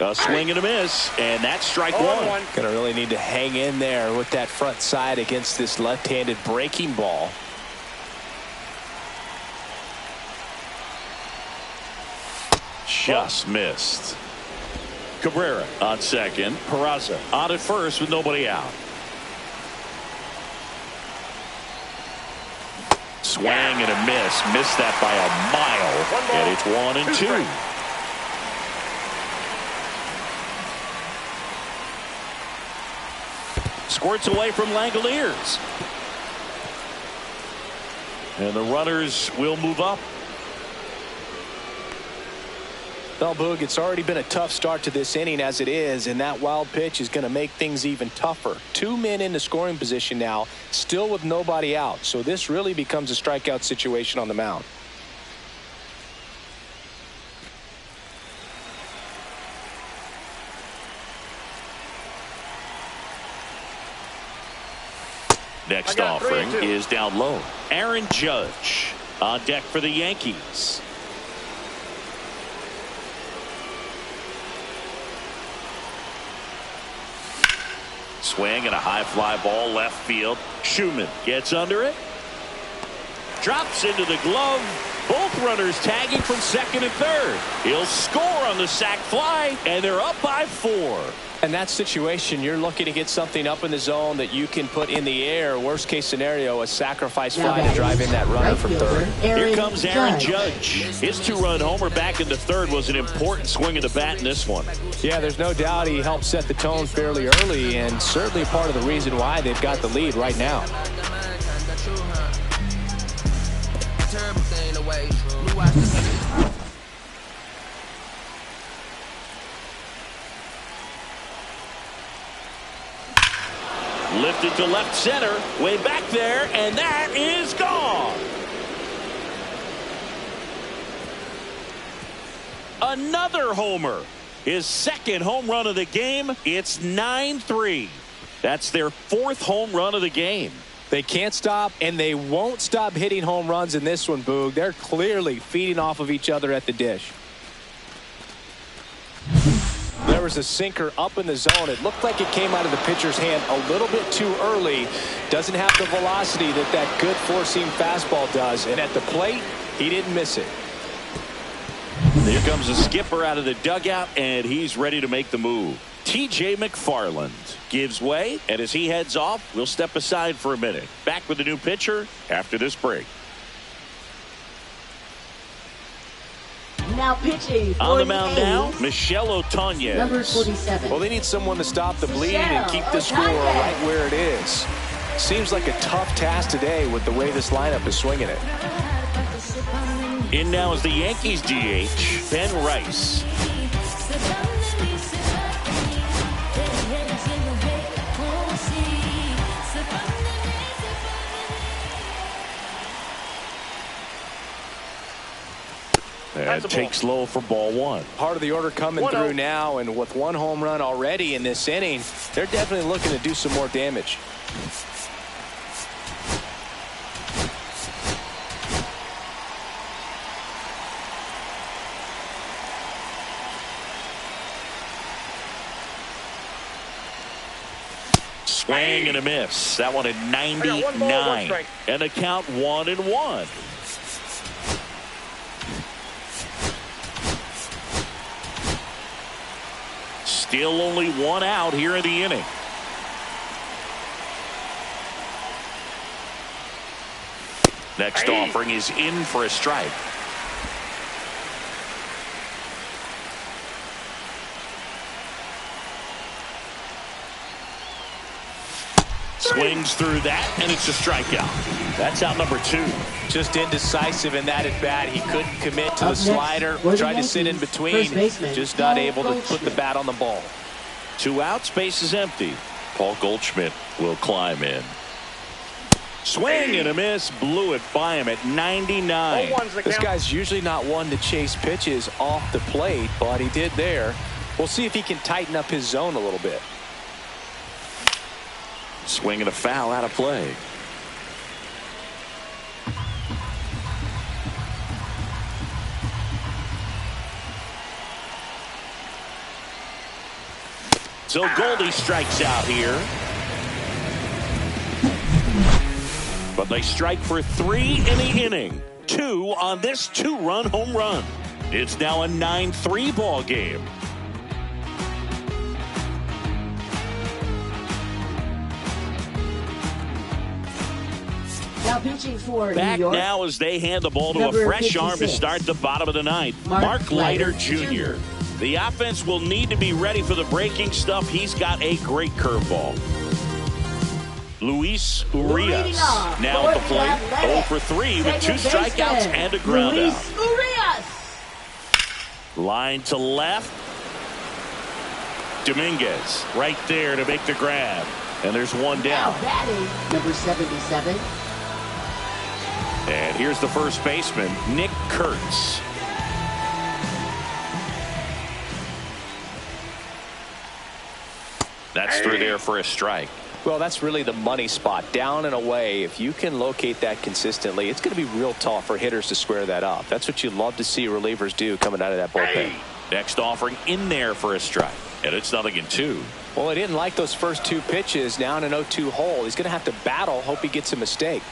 A swing and a miss, and that's strike 1. Gonna really need to hang in there with that front side against this left-handed breaking ball. Just missed. Cabrera on second. Peraza on at first with nobody out. Swing and a miss. Missed that by a mile. And it's 1-2. Squirts away from Langoliers. And the runners will move up. Well, Boog, it's already been a tough start to this inning as it is, and that wild pitch is going to make things even tougher. 2 men in the scoring position now, still with nobody out. So this really becomes a strikeout situation on the mound. Next offering is down low. Aaron Judge on deck for the Yankees. Swing and a high fly ball left field. Schumann gets under it. Drops into the glove. Both runners tagging from second and third. He'll score on the sac fly, and they're up by 4. In that situation, you're looking to get something up in the zone that you can put in the air. Worst case scenario, a sacrifice fly to drive in that runner from third. Here comes Aaron Judge. His 2-run homer back into third was an important swing of the bat in this one. Yeah, there's no doubt he helped set the tone fairly early, and certainly part of the reason why they've got the lead right now. Lifted to left center, way back there, and that is gone. Another homer. His second home run of the game. It's 9-3. That's their 4th home run of the game. They can't stop, and they won't stop hitting home runs in this one, Boog. They're clearly feeding off of each other at the dish. There was a sinker up in the zone. It looked like it came out of the pitcher's hand a little bit too early. Doesn't have the velocity that good four-seam fastball does. And at the plate, he didn't miss it. Here comes the skipper out of the dugout, and he's ready to make the move. T.J. McFarland gives way, and as he heads off, we'll step aside for a minute. Back with the new pitcher after this break. Now pitching on the mound now, Michel Otoñez. Number 47. Well, they need someone to stop the bleeding and keep the score right where it is. Seems like a tough task today with the way this lineup is swinging it. In now is the Yankees DH, Ben Rice. And takes low for ball 1. Part of the order coming through now, and with 1 home run already in this inning, they're definitely looking to do some more damage. Swing and a miss. That one at 99. And the count 1-1. Still only 1 out here in the inning. Next offering is in for a strike. Swings through that, and it's a strikeout. That's out number 2. Just indecisive in that at bat. He couldn't commit to the slider. Tried to sit in between. Just not able to put the bat on the ball. 2 outs, base is empty. Paul Goldschmidt will climb in. Swing and a miss. Blew it by him at 99. This guy's usually not one to chase pitches off the plate, but he did there. We'll see if he can tighten up his zone a little bit. Swing and a foul out of play. So Goldie strikes out here. But they strike for 3 in the inning. 2 on this 2-run home run. It's now a 9-3 ball game. Now pitching for Back New York. now as they hand the ball to a fresh arm to start the bottom of the ninth. Mark Leiter Jr. The offense will need to be ready for the breaking stuff. He's got a great curveball. Luis Urias now at the plate. 0 for 3 with 2 strikeouts and a ground out. Line to left. Dominguez right there to make the grab. And there's 1 down. Now batting, number 77. And here's the first baseman, Nick Kurtz. That's through there for a strike. Well, that's really the money spot. Down and away. If you can locate that consistently, it's going to be real tough for hitters to square that up. That's what you love to see relievers do coming out of that bullpen. Next offering in there for a strike. And it's 0-2. Well, he didn't like those first 2 pitches. Now in an 0-2 hole. He's going to have to battle. Hope he gets a mistake.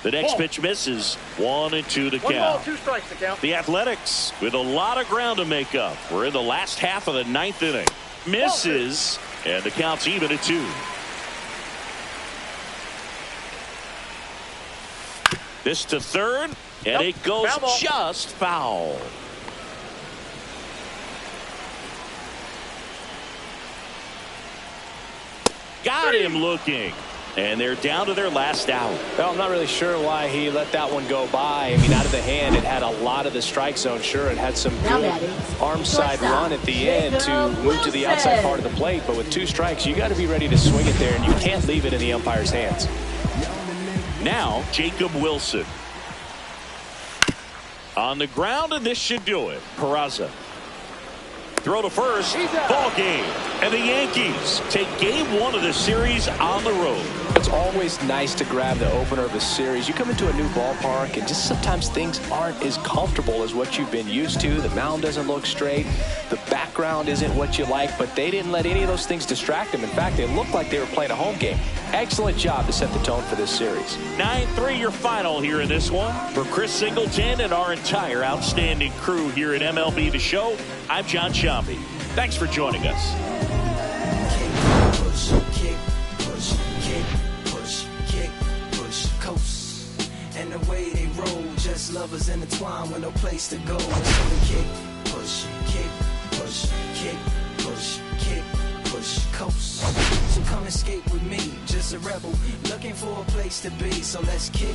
The next pitch misses. 1-2 to count. 1 ball, 2 strikes to count. The Athletics with a lot of ground to make up. We're in the last half of the 9th inning. Misses, and the count's even at 2. This to third, and it goes just foul. Got him looking. And they're down to their last out. Well, I'm not really sure why he let that one go by. I mean, out of the hand, it had a lot of the strike zone. Sure, it had some good arm side run at the end to move to the outside part of the plate. But with 2 strikes, you got to be ready to swing it there, and you can't leave it in the umpire's hands. Now, Jacob Wilson. On the ground, and this should do it. Peraza. Throw to first. Ball game. And the Yankees take game 1 of the series on the road. It's always nice to grab the opener of a series. You come into a new ballpark, and just sometimes things aren't as comfortable as what you've been used to. The mound doesn't look straight. The background isn't what you like, but they didn't let any of those things distract them. In fact, they looked like they were playing a home game. Excellent job to set the tone for this series. 9-3 your final here in this one. For Chris Singleton and our entire outstanding crew here at MLB The Show, I'm John Shambi. Thanks for joining us. Push, kick, push, kick, push, kick, push, coast. And the way they roll, just lovers intertwined with no place to go. So we kick, push, kick, push, kick, push, kick, push, coast. So come escape with me, just a rebel, looking for a place to be. So let's kick,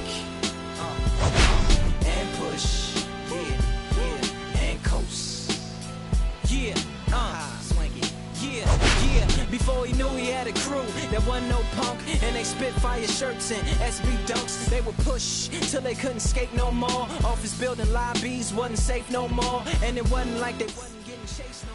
and push, yeah, and coast. Yeah, swanky. Yeah. Before he knew he had a crew, there wasn't no punk, and they spit fire shirts and SB dunks. They would push till they couldn't skate no more. Office building lobbies wasn't safe no more, and it wasn't like they wasn't getting chased no more.